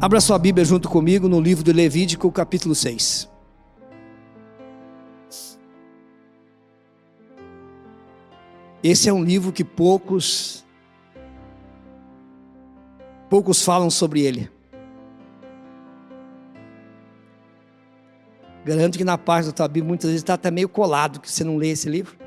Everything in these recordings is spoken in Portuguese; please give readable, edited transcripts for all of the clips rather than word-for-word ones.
Abra sua Bíblia junto comigo no livro de Levítico, capítulo 6. Esse é um livro que poucos falam sobre ele. Garanto que na página da tua Bíblia muitas vezes está até meio colado, que você não lê esse livro.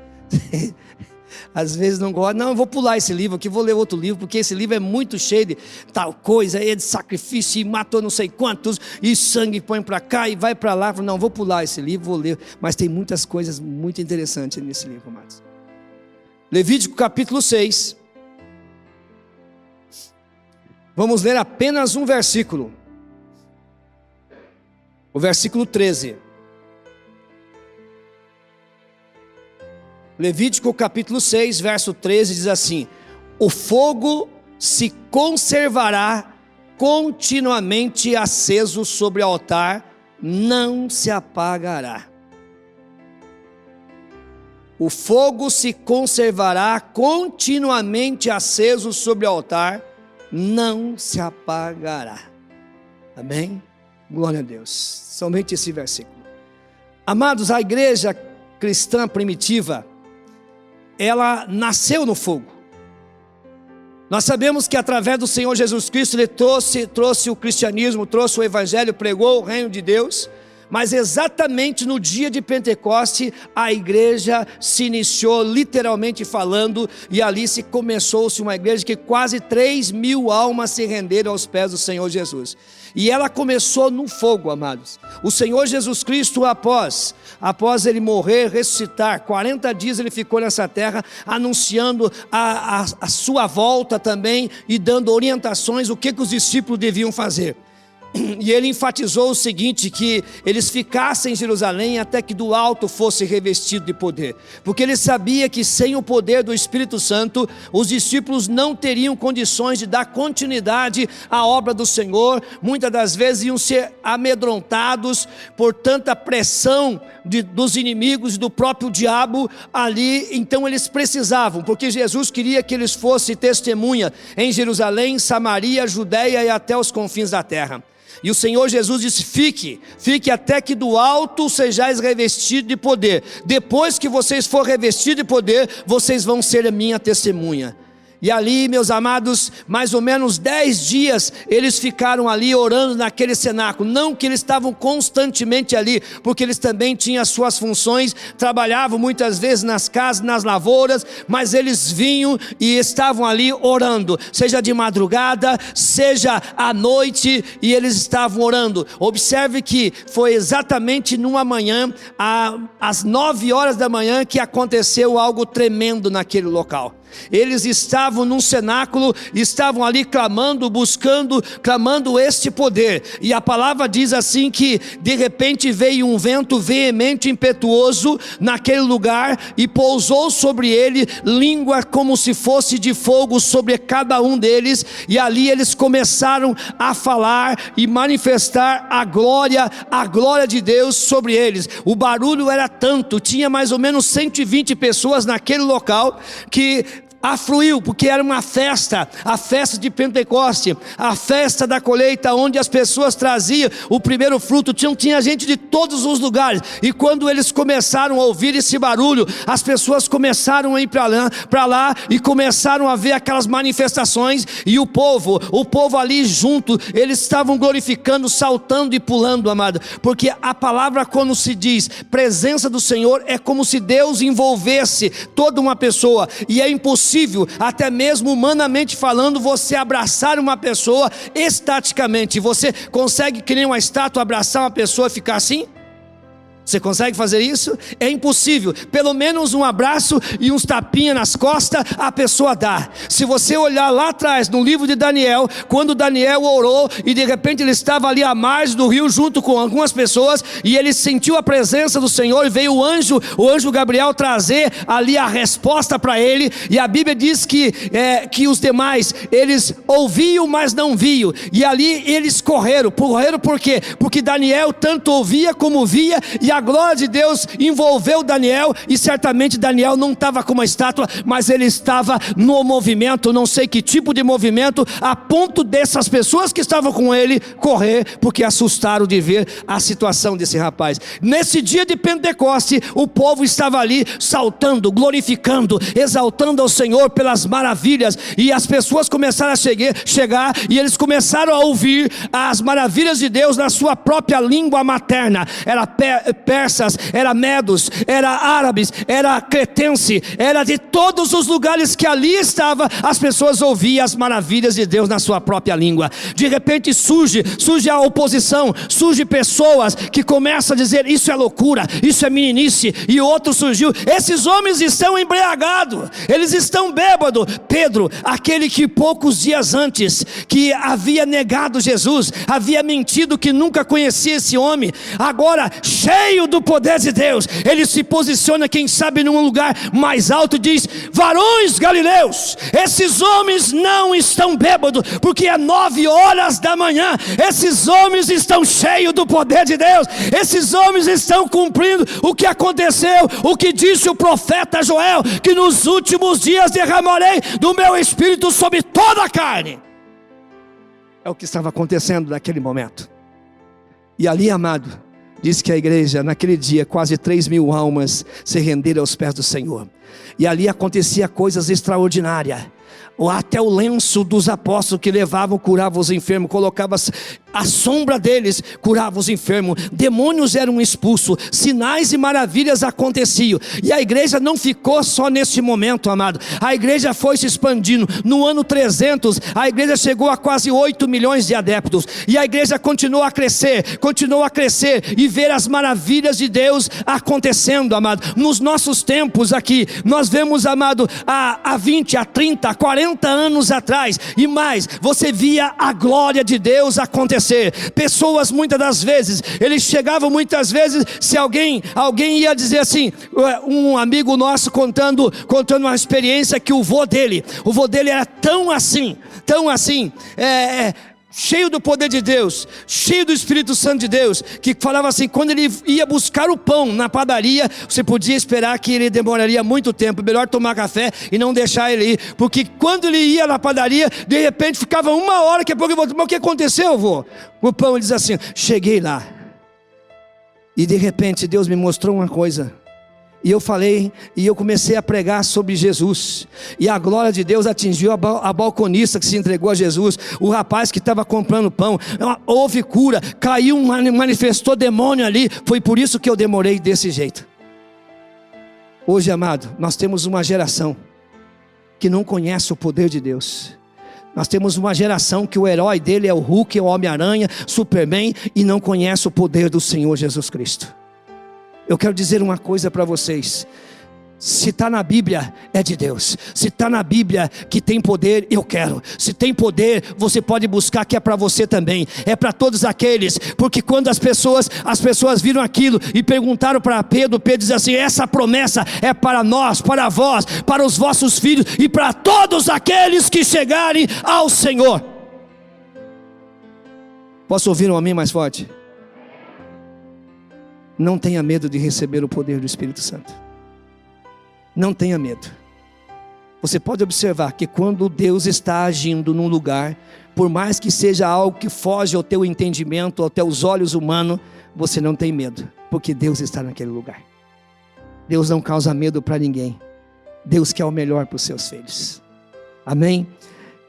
Às vezes não gosta, não, eu vou pular esse livro aqui, vou ler outro livro, porque esse livro é muito cheio de tal coisa, é de sacrifício, e matou não sei quantos, e sangue põe para cá e vai para lá. Não, vou pular esse livro, vou ler, mas tem muitas coisas muito interessantes nesse livro, amados. Levítico capítulo 6, vamos ler apenas um versículo, o versículo 13. Levítico capítulo 6, verso 13 diz assim: o fogo se conservará continuamente aceso sobre o altar, não se apagará. O fogo se conservará continuamente aceso sobre o altar, não se apagará. Amém? Glória a Deus. Somente esse versículo. Amados, a igreja cristã primitiva, ela nasceu no fogo. Nós sabemos que através do Senhor Jesus Cristo, Ele trouxe o cristianismo, trouxe o evangelho, pregou o reino de Deus. Mas exatamente no dia de Pentecoste, a igreja se iniciou, literalmente falando, e ali começou-se uma igreja que quase 3.000 almas se renderam aos pés do Senhor Jesus. E ela começou no fogo, amados. O Senhor Jesus Cristo, após ele morrer, ressuscitar, 40 dias ele ficou nessa terra, anunciando a sua volta também, e dando orientações, o que os discípulos deviam fazer. E ele enfatizou o seguinte, que eles ficassem em Jerusalém até que do alto fosse revestido de poder, porque ele sabia que sem o poder do Espírito Santo, os discípulos não teriam condições de dar continuidade à obra do Senhor. Muitas das vezes iam ser amedrontados por tanta pressão dos inimigos e do próprio diabo ali. Então eles precisavam, porque Jesus queria que eles fossem testemunha em Jerusalém, Samaria, Judeia e até os confins da terra. E o Senhor Jesus disse: fique até que do alto sejais revestidos de poder. Depois que vocês forem revestidos de poder, vocês vão ser a minha testemunha. E ali, meus amados, mais ou menos 10 dias, eles ficaram ali orando naquele cenáculo. Não que eles estavam constantemente ali, porque eles também tinham as suas funções, trabalhavam muitas vezes nas casas, nas lavouras, mas eles vinham e estavam ali orando, seja de madrugada, seja à noite, e eles estavam orando. Observe que foi exatamente numa manhã, às 9 horas da manhã, que aconteceu algo tremendo naquele local. Eles estavam num cenáculo, estavam ali clamando, clamando este poder. E a palavra diz assim que de repente veio um vento veemente, impetuoso naquele lugar, e pousou sobre ele língua como se fosse de fogo sobre cada um deles. E ali eles começaram a falar e manifestar a glória de Deus sobre eles. O barulho era tanto, tinha mais ou menos 120 pessoas naquele local, que afluiu, porque era uma festa, a festa de Pentecoste, a festa da colheita, onde as pessoas traziam o primeiro fruto. Tinha gente de todos os lugares, e quando eles começaram a ouvir esse barulho, as pessoas começaram a ir para lá, e começaram a ver aquelas manifestações, e o povo ali junto, eles estavam glorificando, saltando e pulando, amado, porque a palavra, quando se diz presença do Senhor, é como se Deus envolvesse toda uma pessoa, e é impossível, até mesmo humanamente falando, você abraçar uma pessoa estaticamente. Você consegue, que nem uma estátua, abraçar uma pessoa e ficar assim? Você consegue fazer isso? É impossível. Pelo menos um abraço e uns tapinhas nas costas a pessoa dá. Se você olhar lá atrás no livro de Daniel, quando Daniel orou e de repente ele estava ali à margem do rio junto com algumas pessoas, e ele sentiu a presença do Senhor, e veio o anjo Gabriel trazer ali a resposta para ele. E a Bíblia diz que os demais, eles ouviam, mas não viam, e ali eles correram por quê? Porque Daniel tanto ouvia como via, e a glória de Deus envolveu Daniel, e certamente Daniel não estava com uma estátua, mas ele estava no movimento, não sei que tipo de movimento, a ponto dessas pessoas que estavam com ele correr, porque assustaram de ver a situação desse rapaz. Nesse dia de Pentecoste, o povo estava ali saltando, glorificando, exaltando ao Senhor pelas maravilhas, e as pessoas começaram a chegar, e eles começaram a ouvir as maravilhas de Deus na sua própria língua materna. Era persas, era medos, era árabes, era cretense, era de todos os lugares que ali estava, as pessoas ouviam as maravilhas de Deus na sua própria língua. De repente surge a oposição, surge pessoas que começam a dizer: isso é loucura, isso é meninice, e outro surgiu: esses homens estão embriagados, eles estão bêbados. Pedro, aquele que poucos dias antes, que havia negado Jesus, havia mentido que nunca conhecia esse homem, agora cheio do poder de Deus, ele se posiciona, quem sabe num lugar mais alto, e diz: varões galileus, esses homens não estão bêbados, porque é 9 horas da manhã, esses homens estão cheios do poder de Deus, esses homens estão cumprindo o que aconteceu, o que disse o profeta Joel, que nos últimos dias derramarei do meu espírito sobre toda a carne. É o que estava acontecendo naquele momento. E ali, amado, diz que a igreja, naquele dia, quase 3.000 almas se renderam aos pés do Senhor. E ali acontecia coisas extraordinárias. Até o lenço dos apóstolos que levavam, curava os enfermos, colocava a sombra deles, curava os enfermos, demônios eram expulsos, sinais e maravilhas aconteciam. E a igreja não ficou só nesse momento, amado, a igreja foi se expandindo. No ano 300, a igreja chegou a quase 8 milhões de adeptos, e a igreja continuou a crescer, e ver as maravilhas de Deus acontecendo, amado. Nos nossos tempos aqui, nós vemos, amado, há 20, há 30, há 40 anos atrás, e mais, você via a glória de Deus acontecer. Pessoas, muitas das vezes, eles chegavam muitas vezes, se alguém ia dizer assim, um amigo nosso contando uma experiência, que o vô dele era tão assim, cheio do poder de Deus, cheio do Espírito Santo de Deus, que falava assim: quando ele ia buscar o pão na padaria, você podia esperar que ele demoraria muito tempo, melhor tomar café e não deixar ele ir, porque quando ele ia na padaria, de repente ficava 1 hora, daqui a pouco ele voltou: mas o que aconteceu, vô? O pão, ele diz assim: cheguei lá, e de repente Deus me mostrou uma coisa, e eu falei, e eu comecei a pregar sobre Jesus, e a glória de Deus atingiu a balconista que se entregou a Jesus, o rapaz que estava comprando pão, houve cura, caiu, manifestou demônio ali. Foi por isso que eu demorei desse jeito. Hoje, amado, nós temos uma geração que não conhece o poder de Deus. Nós temos uma geração que o herói dele é o Hulk, é o Homem-Aranha, Superman, e não conhece o poder do Senhor Jesus Cristo. Eu quero dizer uma coisa para vocês: se está na Bíblia, é de Deus. Se está na Bíblia que tem poder, eu quero. Se tem poder, você pode buscar, que é para você também, é para todos aqueles. Porque quando as pessoas viram aquilo e perguntaram para Pedro, Pedro diz assim: essa promessa é para nós, para vós, para os vossos filhos e para todos aqueles que chegarem ao Senhor. Posso ouvir um amém mais forte? Não tenha medo de receber o poder do Espírito Santo. Não tenha medo. Você pode observar que quando Deus está agindo num lugar, por mais que seja algo que foge ao teu entendimento, aos teus olhos humanos, você não tem medo, porque Deus está naquele lugar. Deus não causa medo para ninguém. Deus quer o melhor para os seus filhos. Amém?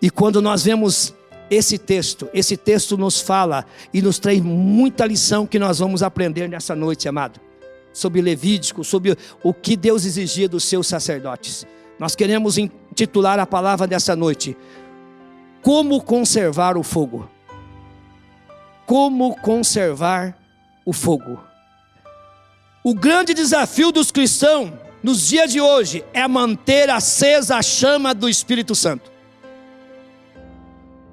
E quando nós vemos esse texto nos fala e nos traz muita lição que nós vamos aprender nessa noite, amado, sobre Levítico, sobre o que Deus exigia dos seus sacerdotes. Nós queremos intitular a palavra dessa noite: como conservar o fogo. Como conservar o fogo. O grande desafio dos cristãos nos dias de hoje é manter acesa a chama do Espírito Santo.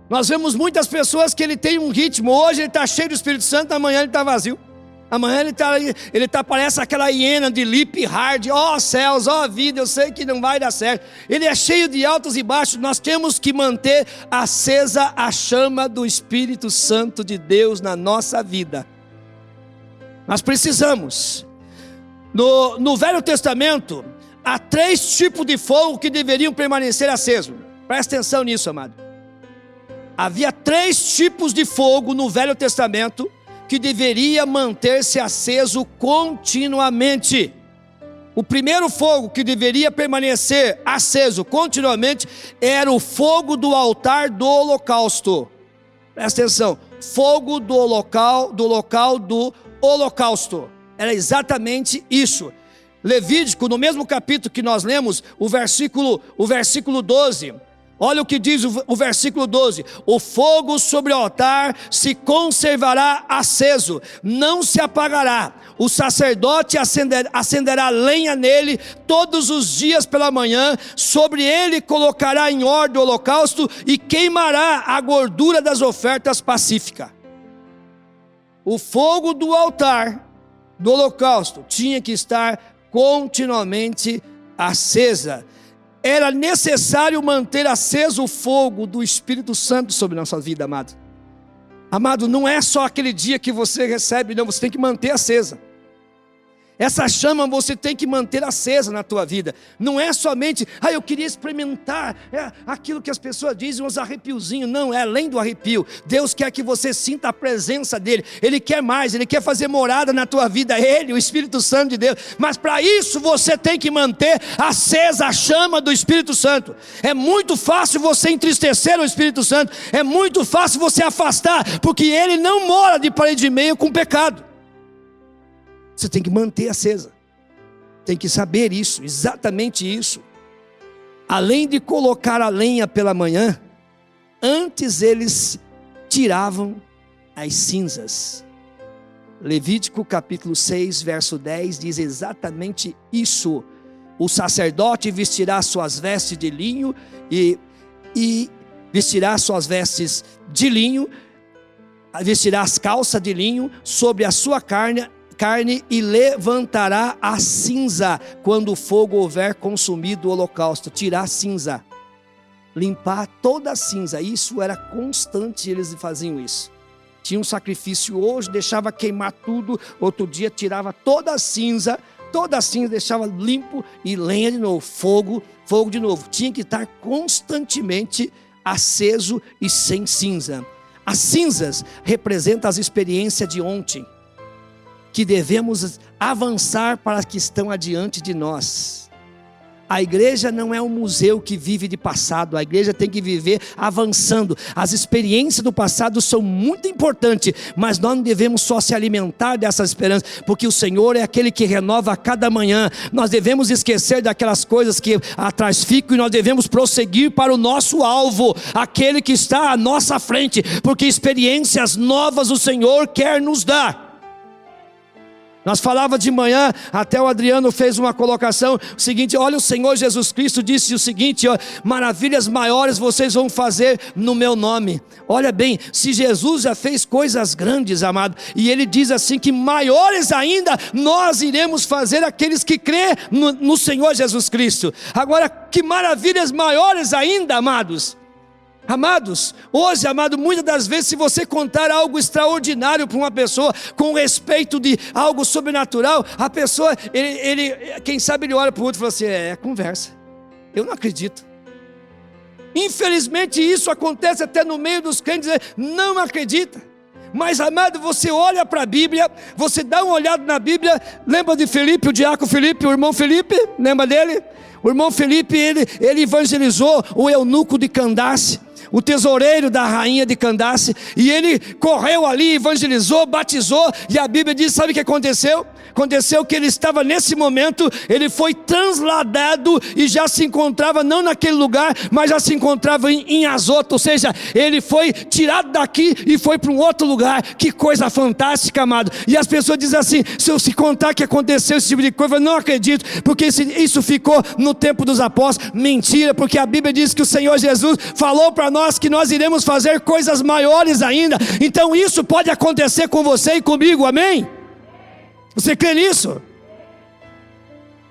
Nós vemos muitas pessoas que ele tem um ritmo, hoje ele está cheio do Espírito Santo, amanhã ele está vazio. Amanhã ele parece aquela hiena de lip hard, céus, vida, eu sei que não vai dar certo. Ele é cheio de altos e baixos. Nós temos que manter acesa a chama do Espírito Santo de Deus na nossa vida. Nós precisamos No Velho Testamento, há 3 tipos de fogo que deveriam permanecer acesos. Presta atenção nisso, amado. Havia 3 tipos de fogo no Velho Testamento que deveria manter-se aceso continuamente. O primeiro fogo que deveria permanecer aceso continuamente era o fogo do altar do holocausto. Presta atenção, fogo do local do holocausto. Era exatamente isso. Levítico, no mesmo capítulo que nós lemos, o versículo 12. Olha o que diz o versículo 12: o fogo sobre o altar se conservará aceso, não se apagará. O sacerdote acenderá lenha nele todos os dias pela manhã, sobre ele colocará em ordem o holocausto e queimará a gordura das ofertas pacíficas. O fogo do altar do holocausto tinha que estar continuamente acesa. Era necessário manter aceso o fogo do Espírito Santo sobre a nossa vida, amado. Amado, não é só aquele dia que você recebe, não, você tem que manter acesa. Essa chama você tem que manter acesa na tua vida. Não é somente, eu queria experimentar aquilo que as pessoas dizem, uns arrepiozinhos. Não, é além do arrepio. Deus quer que você sinta a presença dEle. Ele quer mais, Ele quer fazer morada na tua vida. Ele, o Espírito Santo de Deus. Mas para isso você tem que manter acesa a chama do Espírito Santo. É muito fácil você entristecer o Espírito Santo. É muito fácil você afastar, porque Ele não mora de parede e meio com pecado. Você tem que manter acesa. Tem que saber isso, exatamente isso. Além de colocar a lenha pela manhã, antes eles tiravam as cinzas. Levítico capítulo 6, verso 10 diz exatamente isso. O sacerdote vestirá suas vestes de linho e vestirá suas vestes de linho, vestirá as calças de linho sobre a sua carne e levantará a cinza quando o fogo houver consumido o holocausto. Tirar a cinza, limpar toda a cinza. Isso era constante, eles faziam isso. Tinha um sacrifício hoje, deixava queimar tudo, outro dia tirava toda a cinza, deixava limpo e lenha de novo, fogo de novo. Tinha que estar constantemente aceso e sem cinza. As cinzas representam as experiências de ontem, que devemos avançar para as que estão adiante de nós. A igreja não é um museu que vive de passado. A igreja tem que viver avançando. As experiências do passado são muito importantes, mas nós não devemos só se alimentar dessas esperanças, porque o Senhor é aquele que renova a cada manhã. Nós devemos esquecer daquelas coisas que atrás ficam e nós devemos prosseguir para o nosso alvo, aquele que está à nossa frente, porque experiências novas o Senhor quer nos dar. Nós falava de manhã, até o Adriano fez uma colocação, o seguinte: olha, o Senhor Jesus Cristo disse o seguinte, maravilhas maiores vocês vão fazer no meu nome. Olha bem, se Jesus já fez coisas grandes, amado, e Ele diz assim que maiores ainda nós iremos fazer aqueles que crê no Senhor Jesus Cristo. Agora, que maravilhas maiores ainda, amados. Amados, hoje, amado, muitas das vezes, se você contar algo extraordinário para uma pessoa, com respeito de algo sobrenatural, a pessoa, quem sabe ele olha para o outro e fala assim: é conversa, eu não acredito. Infelizmente isso acontece até no meio dos crentes, não acredita. Mas, amado, você olha para a Bíblia, você dá uma olhada na Bíblia. Lembra de Felipe, o diácono Felipe, o irmão Felipe? Lembra dele? O irmão Felipe, ele evangelizou o eunuco de Candace, o tesoureiro da rainha de Candace, e ele correu ali, evangelizou, batizou, e a Bíblia diz, sabe o que aconteceu? Aconteceu que ele estava nesse momento, ele foi transladado e já se encontrava não naquele lugar, mas já se encontrava em Azoto, ou seja, ele foi tirado daqui e foi para um outro lugar. Que coisa fantástica, amado. E as pessoas dizem assim: se eu se contar que aconteceu esse tipo de coisa, eu não acredito, porque isso ficou no tempo dos apóstolos. Mentira, porque a Bíblia diz que o Senhor Jesus falou para nós que nós iremos fazer coisas maiores ainda. Então isso pode acontecer com você e comigo, amém? Você crê nisso?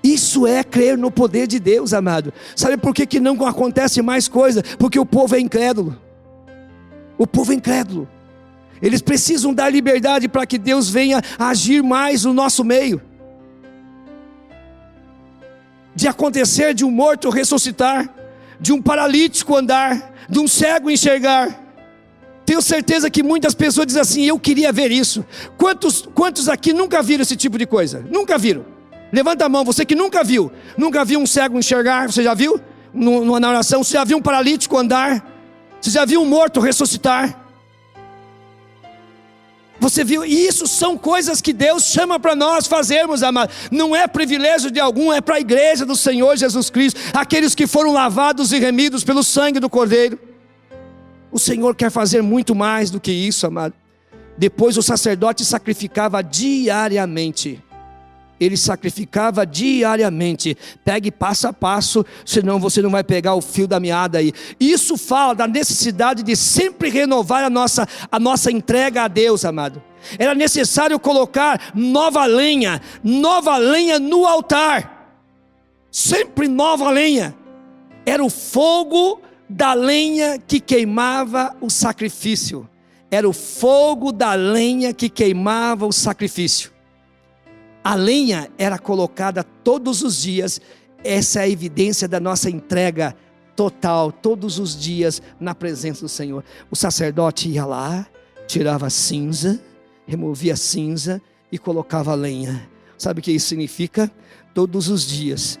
Isso é crer no poder de Deus, amado. Sabe por que não acontece mais coisa? Porque o povo é incrédulo. O povo é incrédulo. Eles precisam dar liberdade para que Deus venha agir mais no nosso meio. de acontecer de um morto ressuscitar, de um paralítico andar, de um cego enxergar. Tenho certeza que muitas pessoas dizem assim: eu queria ver isso. Quantos aqui nunca viram esse tipo de coisa? Nunca viram? Levanta a mão, você que nunca viu um cego enxergar. Você já viu? Na oração, você já viu um paralítico andar? Você já viu um morto ressuscitar? Você viu? E isso são coisas que Deus chama para nós fazermos, amado. Não é privilégio de algum, é para a igreja do Senhor Jesus Cristo, aqueles que foram lavados e remidos pelo sangue do Cordeiro. O Senhor quer fazer muito mais do que isso, amado. Depois o sacerdote sacrificava diariamente. Ele sacrificava diariamente. Pegue passo a passo, senão você não vai pegar o fio da meada aí. Isso fala da necessidade de sempre renovar a nossa entrega a Deus, amado. Era necessário colocar nova lenha no altar. Sempre nova lenha. Era o fogo da lenha que queimava o sacrifício. Era o fogo da lenha que queimava o sacrifício. A lenha era colocada todos os dias. Essa é a evidência da nossa entrega total, todos os dias na presença do Senhor. O sacerdote ia lá, tirava a cinza, removia a cinza e colocava a lenha. Sabe o que isso significa? Todos os dias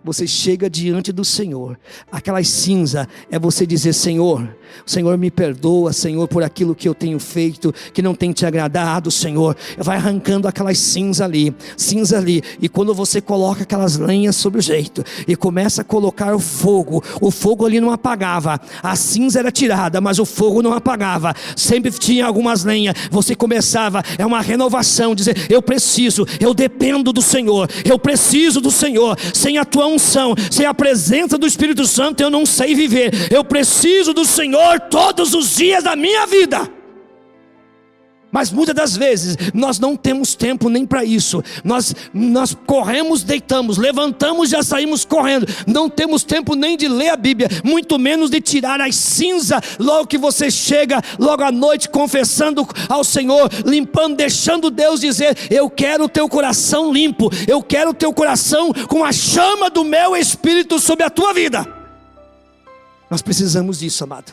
você chega diante do Senhor. Aquela cinza é você dizer: Senhor, o Senhor me perdoa, Senhor, por aquilo que eu tenho feito, que não tem te agradado, Senhor. Vai arrancando aquelas cinza ali, e quando você coloca aquelas lenhas sobre o jeito, e começa a colocar o fogo ali não apagava, a cinza era tirada, mas o fogo não apagava, sempre tinha algumas lenhas, você começava, é uma renovação, dizer: eu dependo do Senhor, eu preciso do Senhor, sem a tua unção, sem a presença do Espírito Santo eu não sei viver, eu preciso do Senhor todos os dias da minha vida. Mas muitas das vezes nós não temos tempo nem para isso. Nós corremos, deitamos, levantamos, já saímos correndo. Não temos tempo nem de ler a Bíblia, muito menos de tirar as cinzas logo que você chega, logo à noite, confessando ao Senhor, limpando, deixando Deus dizer: eu quero o teu coração limpo, eu quero o teu coração com a chama do meu Espírito sobre a tua vida. Nós precisamos disso, amado.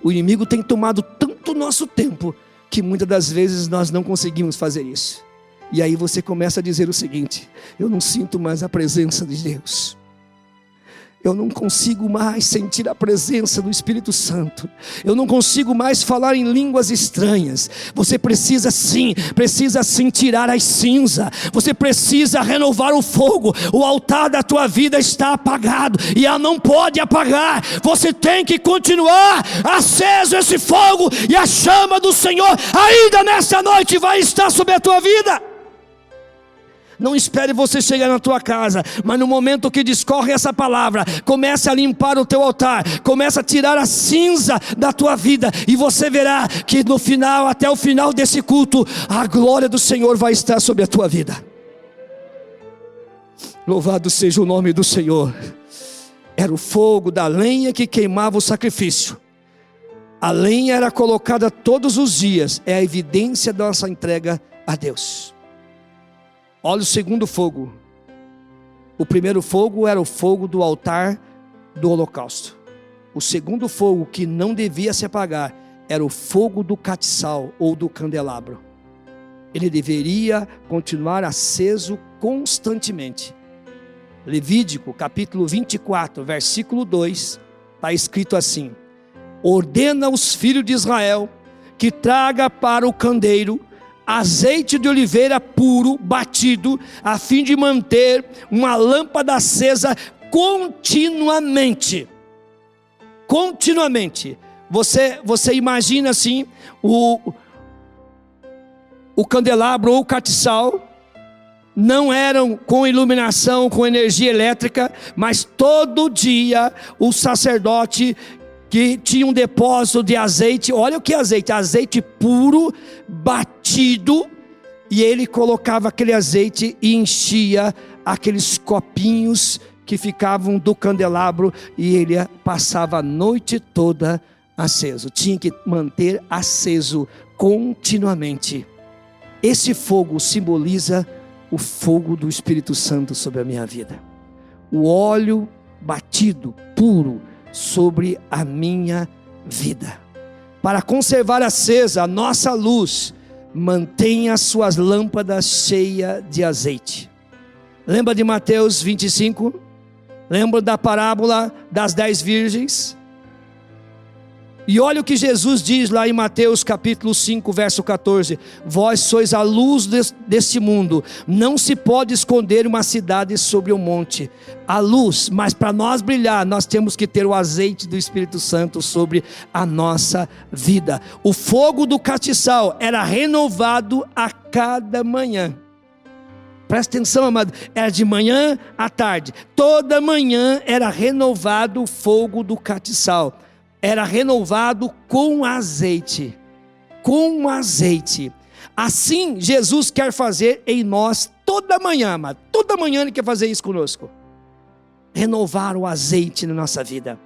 O inimigo tem tomado tanto nosso tempo que muitas das vezes nós não conseguimos fazer isso. E aí você começa a dizer o seguinte: eu não sinto mais a presença de Deus, eu não consigo mais sentir a presença do Espírito Santo, eu não consigo mais falar em línguas estranhas. Você precisa sim tirar as cinzas, você precisa renovar o fogo. O altar da tua vida está apagado e ela não pode apagar. Você tem que continuar aceso esse fogo, e a chama do Senhor ainda nessa noite vai estar sobre a tua vida. Não espere você chegar na tua casa, mas no momento que discorre essa palavra, comece a limpar o teu altar, comece a tirar a cinza da tua vida, e você verá que no final, até o final desse culto, a glória do Senhor vai estar sobre a tua vida. Louvado seja o nome do Senhor. Era o fogo da lenha que queimava o sacrifício. A lenha era colocada todos os dias, é a evidência da nossa entrega a Deus. Olha o segundo fogo. O primeiro fogo era o fogo do altar do holocausto. O segundo fogo, que não devia se apagar, era o fogo do catiçal ou do candelabro. Ele deveria continuar aceso constantemente. Levítico capítulo 24, versículo 2, está escrito assim: ordena aos filhos de Israel que traga para o candeeiro azeite de oliveira puro, batido, a fim de manter uma lâmpada acesa continuamente. Você imagina assim, o candelabro ou o catiçal não eram com iluminação, com energia elétrica, mas todo dia o sacerdote, que tinha um depósito de azeite, olha o que é azeite, azeite puro, batido, e ele colocava aquele azeite e enchia aqueles copinhos que ficavam do candelabro, e ele passava a noite toda aceso. Tinha que manter aceso continuamente. Esse fogo simboliza o fogo do Espírito Santo sobre a minha vida. O óleo batido, puro, sobre a minha vida. Para conservar acesa a nossa luz, mantenha as suas lâmpadas cheias de azeite. Lembra de Mateus 25? Lembra da parábola das 10 virgens? E olha o que Jesus diz lá em Mateus capítulo 5, verso 14: vós sois a luz deste mundo, não se pode esconder uma cidade sobre um monte. A luz, mas para nós brilhar, nós temos que ter o azeite do Espírito Santo sobre a nossa vida. O fogo do castiçal era renovado a cada manhã. Presta atenção, amado, era de manhã à tarde, toda manhã era renovado o fogo do castiçal. Era renovado com azeite, com azeite. Assim Jesus quer fazer em nós toda manhã, amado. Toda manhã Ele quer fazer isso conosco. Renovar o azeite na nossa vida.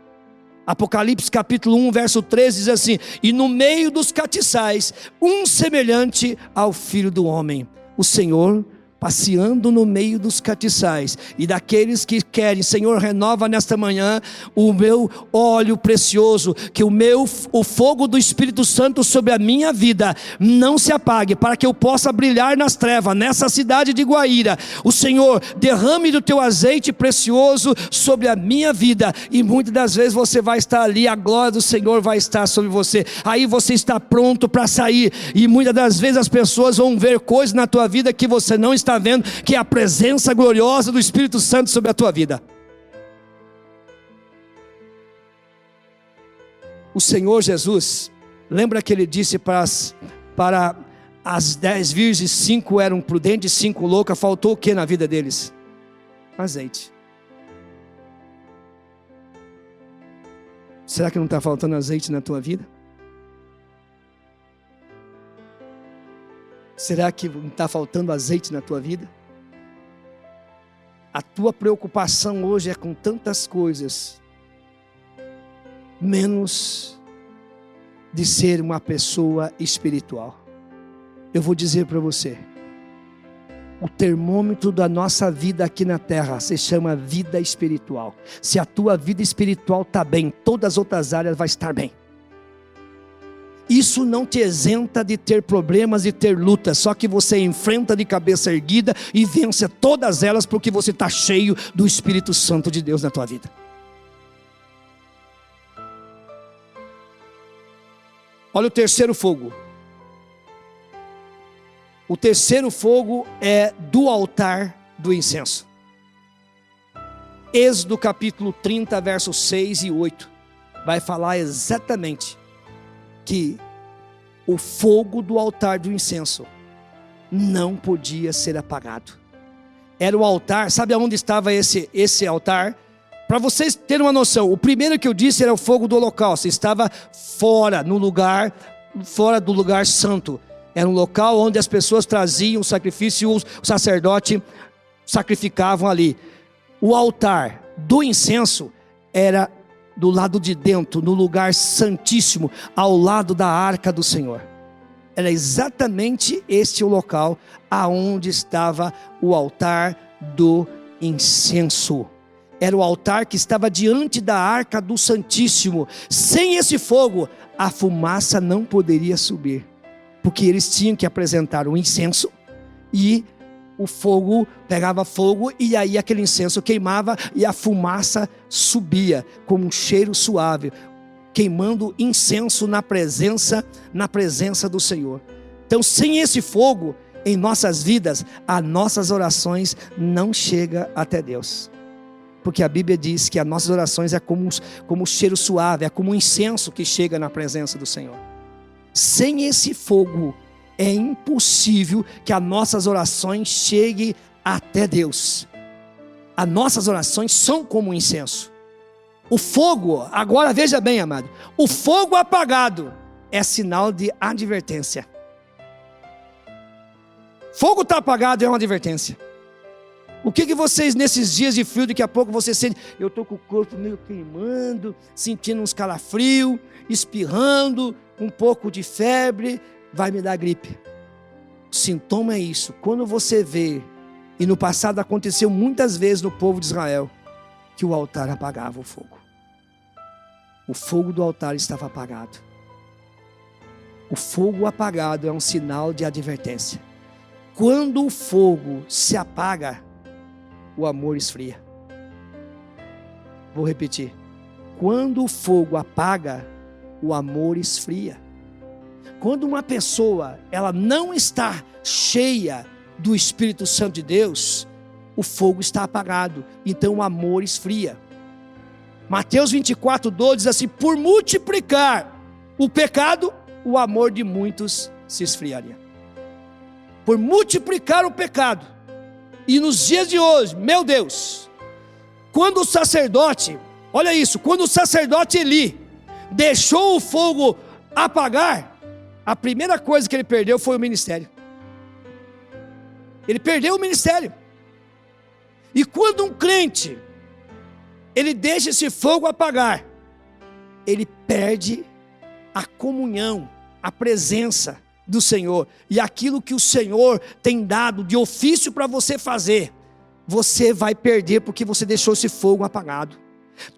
Apocalipse capítulo 1, verso 13 diz assim: e no meio dos castiçais, um semelhante ao Filho do Homem, o Senhor passeando no meio dos castiçais, e daqueles que querem, Senhor, renova nesta manhã o meu óleo precioso, que o fogo do Espírito Santo sobre a minha vida não se apague, para que eu possa brilhar nas trevas, nessa cidade de Guaíra. O Senhor derrame do teu azeite precioso sobre a minha vida, e muitas das vezes você vai estar ali, a glória do Senhor vai estar sobre você, aí você está pronto para sair, e muitas das vezes as pessoas vão ver coisas na tua vida que você não está vendo, que é a presença gloriosa do Espírito Santo sobre a tua vida. O Senhor Jesus, lembra que Ele disse para as 10 virgens, 5 eram prudentes, 5 loucas, faltou o que na vida deles? Azeite. Será que não está faltando azeite na tua vida? Será que não está faltando azeite na tua vida? A tua preocupação hoje é com tantas coisas, menos de ser uma pessoa espiritual. Eu vou dizer para você, o termômetro da nossa vida aqui na terra se chama vida espiritual. Se a tua vida espiritual está bem, todas as outras áreas vão estar bem. Isso não te isenta de ter problemas e ter lutas, só que você enfrenta de cabeça erguida e vence todas elas, porque você está cheio do Espírito Santo de Deus na tua vida. Olha o terceiro fogo. O terceiro fogo é do altar do incenso. Êxodo capítulo 30, versos 6 e 8, vai falar exatamente que o fogo do altar do incenso não podia ser apagado. Era o altar, sabe aonde estava esse altar? Para vocês terem uma noção, o primeiro que eu disse era o fogo do holocausto, estava fora do lugar santo. Era um local onde as pessoas traziam o sacrifício e o sacerdote sacrificavam ali. O altar do incenso era do lado de dentro, no lugar santíssimo, ao lado da arca do Senhor. Era exatamente este o local aonde estava o altar do incenso. Era o altar que estava diante da arca do Santíssimo. Sem esse fogo, a fumaça não poderia subir, porque eles tinham que apresentar o incenso e o fogo pegava fogo, e aí aquele incenso queimava e a fumaça subia como um cheiro suave, queimando incenso na presença do Senhor. Então, sem esse fogo em nossas vidas, as nossas orações não chegam até Deus, porque a Bíblia diz que as nossas orações é como um cheiro suave, é como um incenso que chega na presença do Senhor. Sem esse fogo, é impossível que as nossas orações cheguem até Deus. As nossas orações são como um incenso. O fogo, agora veja bem, amado, o fogo apagado é sinal de advertência. Fogo está apagado é uma advertência. O que vocês nesses dias de frio, daqui a pouco você sente, eu estou com o corpo meio queimando, sentindo uns calafrios, espirrando, um pouco de febre, vai me dar gripe. O sintoma é isso. Quando você vê E no passado aconteceu muitas vezes no povo de Israel que o altar apagava o fogo. O fogo do altar estava apagado. O fogo apagado é um sinal de advertência. Quando o fogo se apaga, o amor esfria. Vou repetir. Quando o fogo apaga, o amor esfria. Quando uma pessoa, ela não está cheia do Espírito Santo de Deus, o fogo está apagado, então o amor esfria. Mateus 24:12 diz assim: por multiplicar o pecado, o amor de muitos se esfriaria. Por multiplicar o pecado. E nos dias de hoje, meu Deus, quando o sacerdote, olha isso, quando o sacerdote Eli deixou o fogo apagar, a primeira coisa que ele perdeu foi o ministério. Ele perdeu o ministério. E quando um crente, ele deixa esse fogo apagar, ele perde a comunhão, a presença do Senhor. E aquilo que o Senhor tem dado de ofício para você fazer, você vai perder porque você deixou esse fogo apagado.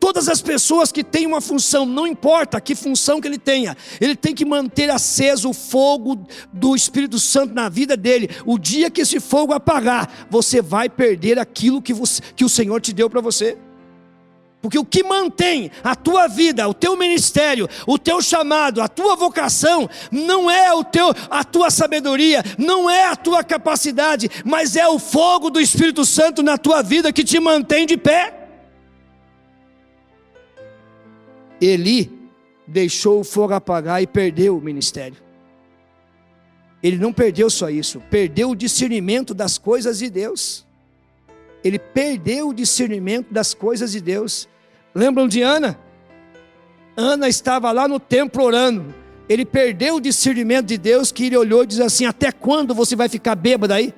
Todas as pessoas que têm uma função, não importa que função que ele tenha, ele tem que manter aceso o fogo do Espírito Santo na vida dele. O dia que esse fogo apagar, você vai perder aquilo que o Senhor te deu para você. Porque o que mantém a tua vida, o teu ministério, o teu chamado, a tua vocação, não é a tua sabedoria, não é a tua capacidade, mas é o fogo do Espírito Santo na tua vida que te mantém de pé. Eli deixou o fogo apagar e perdeu o ministério. Ele não perdeu só isso, perdeu o discernimento das coisas de Deus. Ele perdeu o discernimento das coisas de Deus. Lembram de Ana? Ana estava lá no templo orando. Ele perdeu o discernimento de Deus, que ele olhou e disse assim: até quando você vai ficar bêbado aí?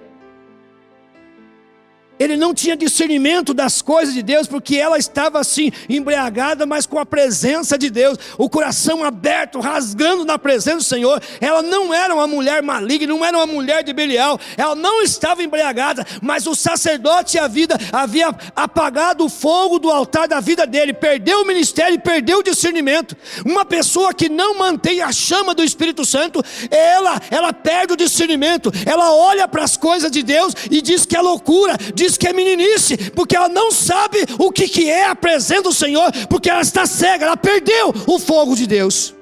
Ele não tinha discernimento das coisas de Deus, porque ela estava assim, embriagada, mas com a presença de Deus, o coração aberto, rasgando na presença do Senhor. Ela não era uma mulher maligna, não era uma mulher de Belial, ela não estava embriagada, mas o sacerdote havia apagado o fogo do altar da vida dele, perdeu o ministério e perdeu o discernimento. Uma pessoa que não mantém a chama do Espírito Santo, ela perde o discernimento, ela olha para as coisas de Deus e diz que é loucura, diz que é meninice, porque ela não sabe o que é a presença do Senhor, porque ela está cega, ela perdeu o fogo de Deus.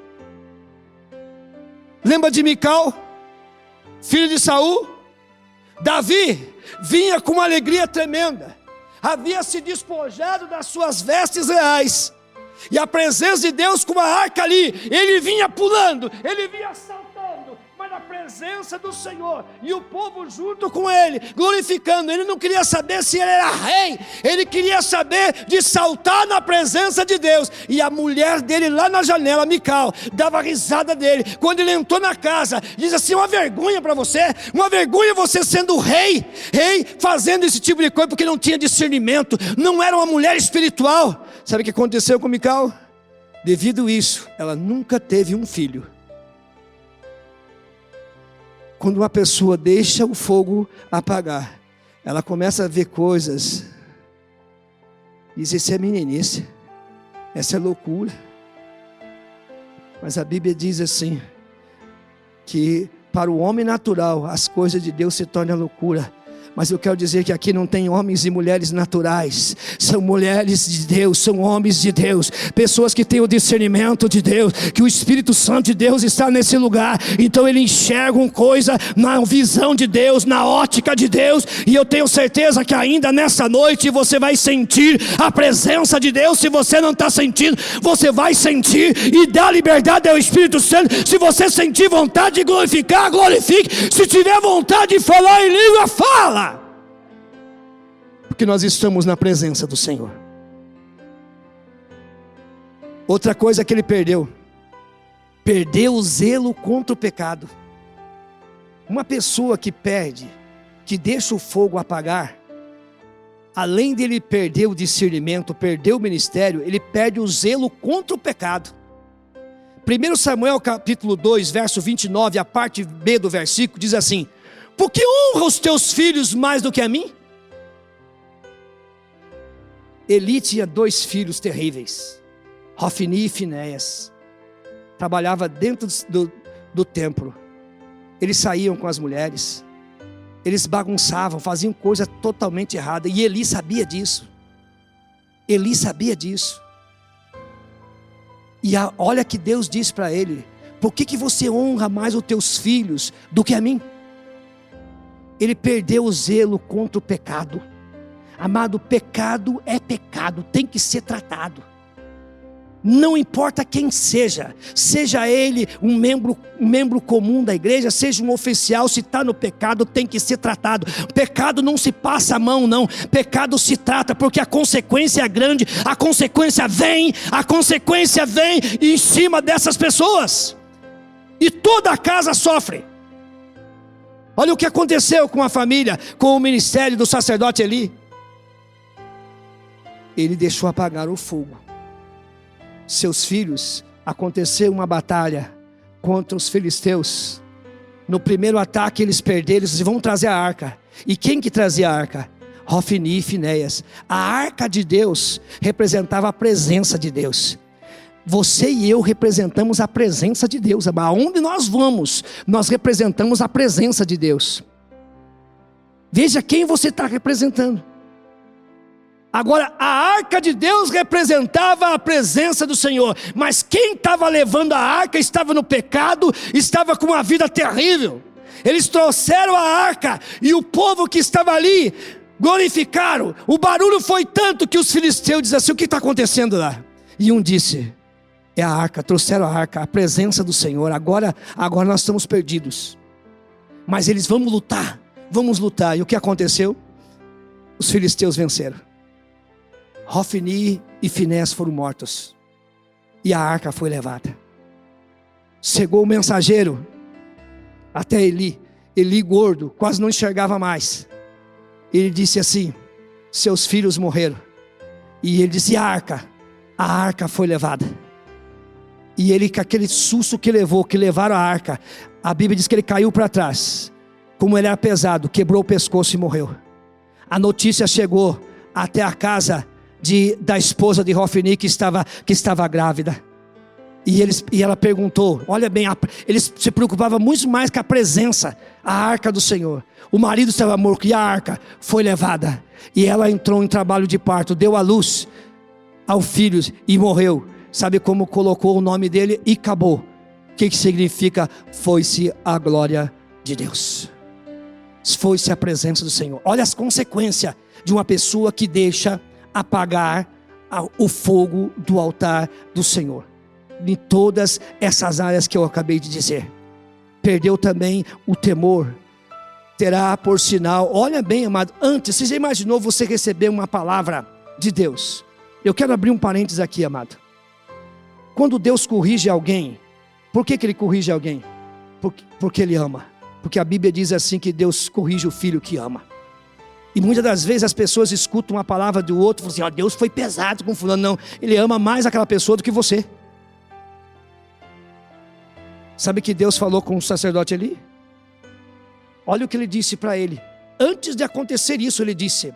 Lembra de Mical, filho de Saul? Davi vinha com uma alegria tremenda, havia se despojado das suas vestes reais, e a presença de Deus com uma arca ali, ele vinha pulando, ele vinha saltando, mas na presença do Senhor, e o povo junto com ele, glorificando. Ele não queria saber se ele era rei, ele queria saber de saltar na presença de Deus. E a mulher dele lá na janela, Mical, dava risada dele, quando ele entrou na casa, diz assim: uma vergonha para você, uma vergonha você sendo rei, fazendo esse tipo de coisa, porque não tinha discernimento, não era uma mulher espiritual. Sabe o que aconteceu com Mical? Devido a isso, ela nunca teve um filho. Quando uma pessoa deixa o fogo apagar, ela começa a ver coisas, diz: isso é meninice, essa é loucura. Mas a Bíblia diz assim, que para o homem natural as coisas de Deus se tornam loucura. Mas eu quero dizer que aqui não tem homens e mulheres naturais, são mulheres de Deus, são homens de Deus, pessoas que têm o discernimento de Deus, que o Espírito Santo de Deus está nesse lugar, então ele enxerga uma coisa na visão de Deus, na ótica de Deus, e eu tenho certeza que ainda nessa noite você vai sentir a presença de Deus. Se você não está sentindo, você vai sentir, e dá liberdade ao Espírito Santo. Se você sentir vontade de glorificar, glorifique, se tiver vontade de falar em língua, fala. Porque nós estamos na presença do Senhor. Outra coisa que ele perdeu o zelo contra o pecado. Uma pessoa que perde, que deixa o fogo apagar, além dele perder o discernimento, perder o ministério, ele perde o zelo contra o pecado. 1 Samuel capítulo 2, verso 29, a parte B do versículo, diz assim: por que honra os teus filhos mais do que a mim? Eli tinha 2 filhos terríveis, Hofni e Finéias. Trabalhava dentro do templo. Eles saíam com as mulheres, eles bagunçavam, faziam coisa totalmente errada, e Eli sabia disso. Eli sabia disso. E olha que Deus disse para ele: por que você honra mais os teus filhos do que a mim? Ele perdeu o zelo contra o pecado. Amado, pecado é pecado, tem que ser tratado. Não importa quem seja, seja ele um membro comum da igreja, seja um oficial, se está no pecado, tem que ser tratado. Pecado não se passa a mão, não. Pecado se trata, porque a consequência é grande, a consequência vem em cima dessas pessoas. E toda a casa sofre. Olha o que aconteceu com a família, com o ministério do sacerdote Eli. Ele deixou apagar o fogo. Seus filhos, aconteceu uma batalha contra os filisteus. No primeiro ataque eles perderam, eles vão trazer a arca. E quem que trazia a arca? Hofni e Finéias. A arca de Deus representava a presença de Deus. Você e eu representamos a presença de Deus. Aonde nós vamos, nós representamos a presença de Deus. Veja quem você está representando. Agora, a arca de Deus representava a presença do Senhor, mas quem estava levando a arca estava no pecado, estava com uma vida terrível. Eles trouxeram a arca e o povo que estava ali glorificaram. O barulho foi tanto que os filisteus diziam assim: o que está acontecendo lá? E um disse: é a arca, trouxeram a arca, a presença do Senhor. Agora nós estamos perdidos. Mas eles: vamos lutar. E o que aconteceu? Os filisteus venceram. Hofni e Finéias foram mortos, e a arca foi levada. Chegou o mensageiro até Eli gordo, quase não enxergava mais. Ele disse assim: seus filhos morreram. E ele disse: a arca foi levada. E ele, com aquele susto que levaram a arca, a Bíblia diz que ele caiu para trás. Como ele era pesado, quebrou o pescoço e morreu. A notícia chegou até a casa da esposa de Hofni, que estava grávida. E ela perguntou, olha bem, eles se preocupavam muito mais com a presença, a arca do Senhor. O marido estava morto e a arca foi levada. E ela entrou em trabalho de parto, deu à luz ao filho e morreu. Sabe como colocou o nome dele? Icabô. O que significa? Foi-se a glória de Deus. Foi-se a presença do Senhor. Olha as consequências de uma pessoa que deixa apagar o fogo do altar do Senhor. Em todas essas áreas que eu acabei de dizer. Perdeu também o temor. Terá por sinal, olha bem, amado, antes, você já imaginou você receber uma palavra de Deus? Eu quero abrir um parênteses aqui, amado. Quando Deus corrige alguém, por que Ele corrige alguém? Porque Ele ama. Porque a Bíblia diz assim, que Deus corrige o filho que ama. E muitas das vezes as pessoas escutam uma palavra do outro e falam assim: Deus foi pesado com fulano. Não, Ele ama mais aquela pessoa do que você. Sabe que Deus falou com o sacerdote ali? Olha o que Ele disse para ele. Antes de acontecer isso, Ele disse: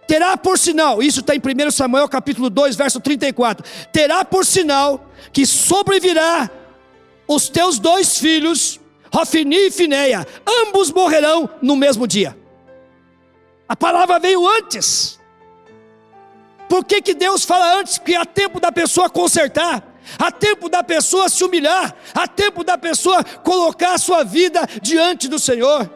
terá por sinal, isso está em 1 Samuel capítulo 2, verso 34. Terá por sinal que sobrevirá os teus 2 filhos, Hofni e Finéias, ambos morrerão no mesmo dia. A palavra veio antes. Por que Deus fala antes? Porque há tempo da pessoa consertar, há tempo da pessoa se humilhar, há tempo da pessoa colocar a sua vida diante do Senhor.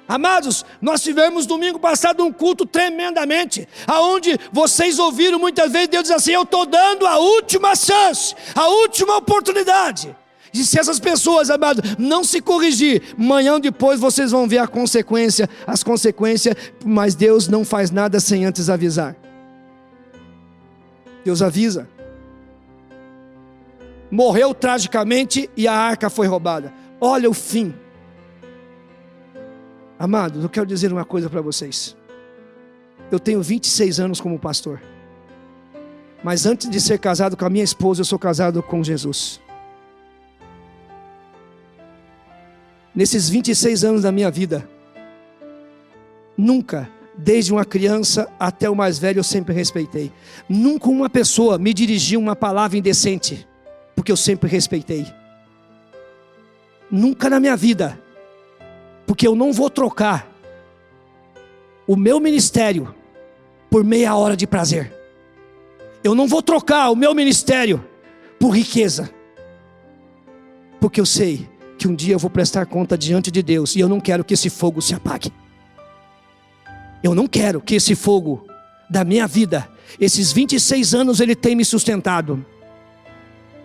Amados, nós tivemos domingo passado um culto tremendamente, aonde vocês ouviram muitas vezes Deus dizer assim: eu estou dando a última chance, a última oportunidade. E se essas pessoas, amados, não se corrigir, amanhã ou depois vocês vão ver as consequências, mas Deus não faz nada sem antes avisar. Deus avisa. Morreu tragicamente e a arca foi roubada. Olha o fim. Amados, eu quero dizer uma coisa para vocês. Eu tenho 26 anos como pastor. Mas antes de ser casado com a minha esposa, eu sou casado com Jesus. Nesses 26 anos da minha vida, nunca desde uma criança até o mais velho, eu sempre respeitei. Nunca uma pessoa me dirigiu uma palavra indecente, porque eu sempre respeitei. Nunca na minha vida, porque eu não vou trocar o meu ministério por meia hora de prazer. Eu não vou trocar o meu ministério por riqueza, porque eu sei que um dia eu vou prestar conta diante de Deus, e eu não quero que esse fogo se apague. Eu não quero que esse fogo da minha vida, esses 26 anos ele tem me sustentado.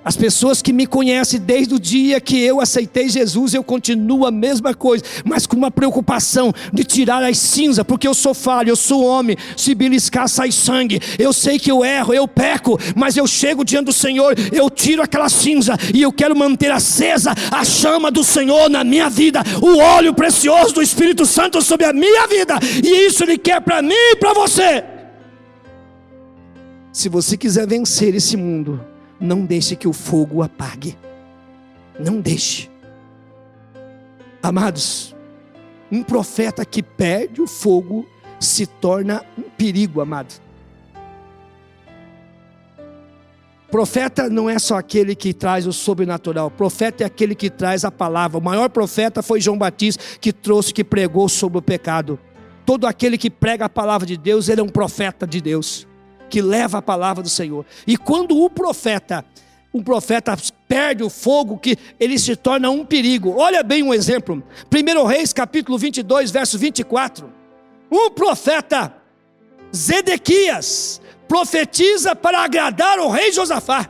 As pessoas que me conhecem desde o dia que eu aceitei Jesus, eu continuo a mesma coisa, mas com uma preocupação de tirar as cinzas, porque eu sou falho, eu sou homem, se beliscar sai sangue, eu sei que eu erro, eu peco, mas eu chego diante do Senhor, eu tiro aquela cinza, e eu quero manter acesa a chama do Senhor na minha vida, o óleo precioso do Espírito Santo sobre a minha vida, e isso Ele quer para mim e para você. Se você quiser vencer esse mundo, não deixe que o fogo apague. Não deixe. Amados, um profeta que perde o fogo se torna um perigo, amado. Profeta não é só aquele que traz o sobrenatural. Profeta é aquele que traz a palavra. O maior profeta foi João Batista, que pregou sobre o pecado. Todo aquele que prega a palavra de Deus, ele é um profeta de Deus, que leva a palavra do Senhor. E quando um profeta perde o fogo, que ele se torna um perigo. Olha bem um exemplo. 1 Reis capítulo 22, verso 24. Um profeta, Zedequias, profetiza para agradar o rei Josafá.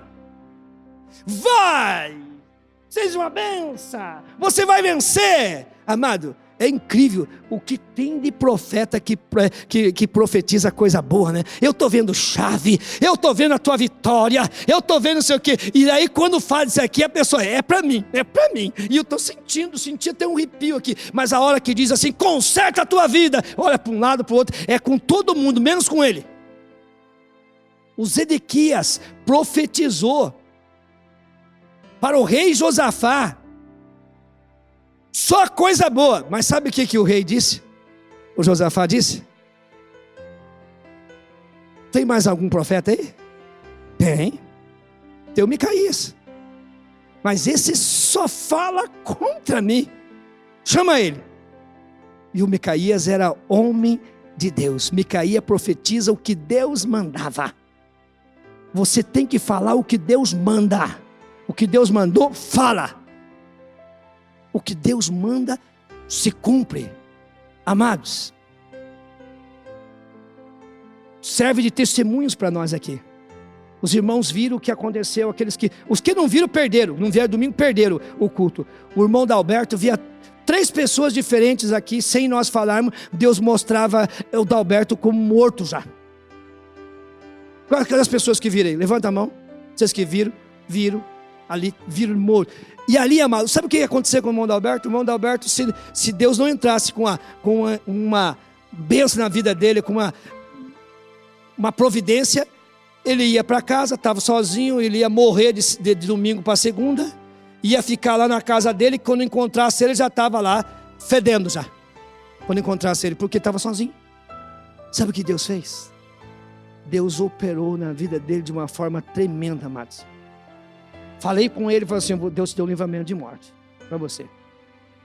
Vai, seja uma benção, você vai vencer. Amado, é incrível o que tem de profeta que profetiza coisa boa, né? Eu estou vendo chave, eu estou vendo a tua vitória, eu estou vendo não sei o que. E aí quando faz isso aqui, a pessoa, é para mim. E eu estou senti até um arrepio aqui. Mas a hora que diz assim, conserta a tua vida, olha para um lado, para o outro, é com todo mundo, menos com ele. O Zedequias profetizou para o rei Josafá só coisa boa. Mas sabe o que o rei disse? O Josafá disse? Tem mais algum profeta aí? Tem o Micaías. Mas esse só fala contra mim. Chama ele. E o Micaías era homem de Deus. Micaías profetiza o que Deus mandava. Você tem que falar o que Deus manda. O que Deus mandou, fala. O que Deus manda, se cumpre. Amados, serve de testemunhos para nós aqui. Os irmãos viram o que aconteceu. Os que não viram, perderam. Não vieram domingo, perderam o culto. O irmão Dalberto via 3 pessoas diferentes aqui, sem nós falarmos. Deus mostrava o Dalberto como morto já. Aquelas pessoas que viram aí, levanta a mão. Vocês que viram ali, viram morto. E ali, amado, sabe o que ia acontecer com o irmão Dalberto? O irmão Dalberto, se Deus não entrasse com uma bênção na vida dele, com uma providência, ele ia para casa, estava sozinho, ele ia morrer de domingo para segunda, ia ficar lá na casa dele, quando encontrasse ele, já estava lá, fedendo já. Quando encontrasse ele, porque estava sozinho. Sabe o que Deus fez? Deus operou na vida dele de uma forma tremenda, amados. Falei com ele e falei assim, Deus te deu um livramento de morte para você.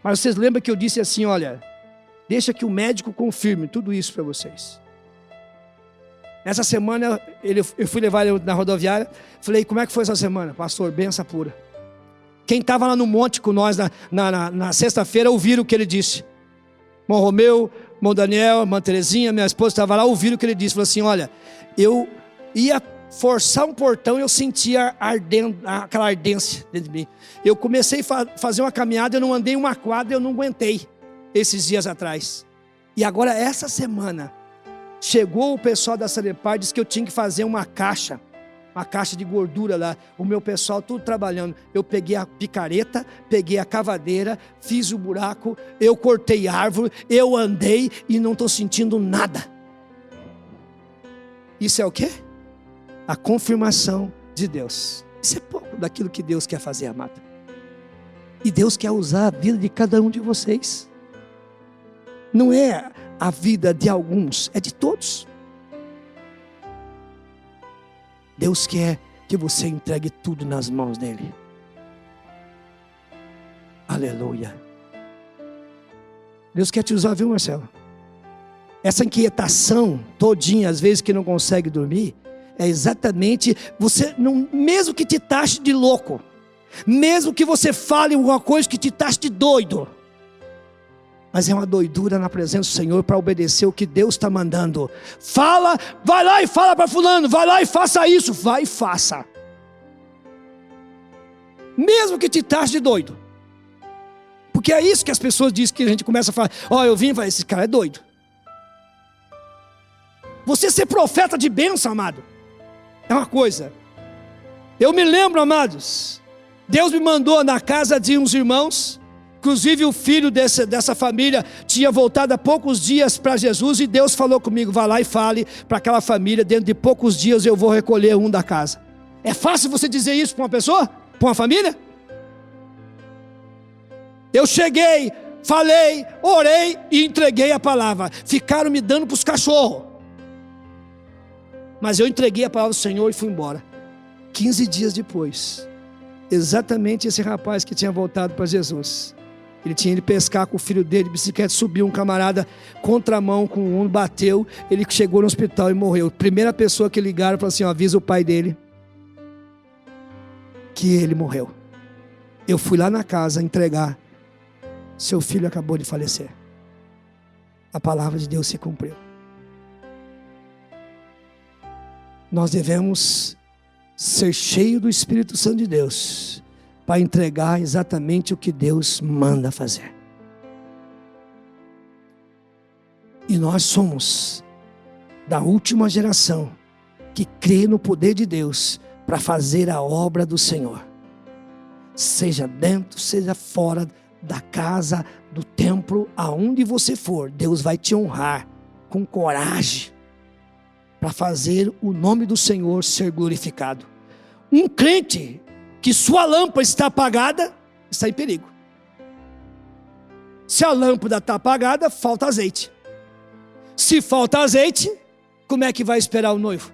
Mas vocês lembram que eu disse assim, olha, deixa que o médico confirme tudo isso para vocês. Essa semana eu fui levar ele na rodoviária, falei, como é que foi essa semana? Pastor, benção pura. Quem estava lá no monte com nós na sexta-feira ouviram o que ele disse. Irmão Romeu, irmão Daniel, irmã Terezinha, minha esposa estava lá, ouviram o que ele disse. Falou assim, olha, eu ia forçar um portão e eu sentia aquela ardência dentro de mim. Eu comecei a fazer uma caminhada, eu não andei uma quadra, eu não aguentei esses dias atrás. E agora essa semana, chegou o pessoal da Sanepar, disse que eu tinha que fazer uma caixa de gordura lá. O meu pessoal tudo trabalhando. Eu peguei a picareta, peguei a cavadeira, fiz o buraco, eu cortei árvore, eu andei e não estou sentindo nada. Isso é o quê? A confirmação de Deus. Isso é pouco daquilo que Deus quer fazer, amado. E Deus quer usar a vida de cada um de vocês. Não é a vida de alguns, é de todos. Deus quer que você entregue tudo nas mãos dele. Aleluia. Deus quer te usar, viu, Marcelo? Essa inquietação todinha, às vezes que não consegue dormir, é exatamente você, não, mesmo que te taxe de louco, mesmo que você fale alguma coisa que te taxe de doido, mas é uma doidura na presença do Senhor para obedecer o que Deus está mandando. Fala, vai lá e fala para fulano, vai lá e faça isso, vai e faça. Mesmo que te taxe de doido. Porque é isso que as pessoas dizem, que a gente começa a falar, eu vim e falei, esse cara é doido. Você ser profeta de bênção, amado, é uma coisa. Eu me lembro, amados, Deus me mandou na casa de uns irmãos. Inclusive o filho dessa família tinha voltado há poucos dias para Jesus, e Deus falou comigo, vá lá e fale para aquela família, dentro de poucos dias eu vou recolher um da casa. É fácil você dizer isso para uma pessoa? Para uma família? Eu cheguei, falei, orei e entreguei a palavra. Ficaram me dando para os cachorros, mas eu entreguei a palavra do Senhor e fui embora. 15 dias depois, exatamente esse rapaz que tinha voltado para Jesus, ele tinha ido pescar com o filho dele de bicicleta, subiu um camarada, contramão com um, bateu, ele chegou no hospital e morreu. Primeira pessoa que ligaram, falou assim, avisa o pai dele que ele morreu. Eu fui lá na casa entregar, seu filho acabou de falecer. A palavra de Deus se cumpriu. Nós devemos ser cheios do Espírito Santo de Deus, para entregar exatamente o que Deus manda fazer. E nós somos da última geração que crê no poder de Deus para fazer a obra do Senhor. Seja dentro, seja fora da casa, do templo, aonde você for, Deus vai te honrar com coragem para fazer o nome do Senhor ser glorificado. Um crente que sua lâmpada está apagada, está em perigo. Se a lâmpada está apagada, falta azeite. Se falta azeite, como é que vai esperar o noivo?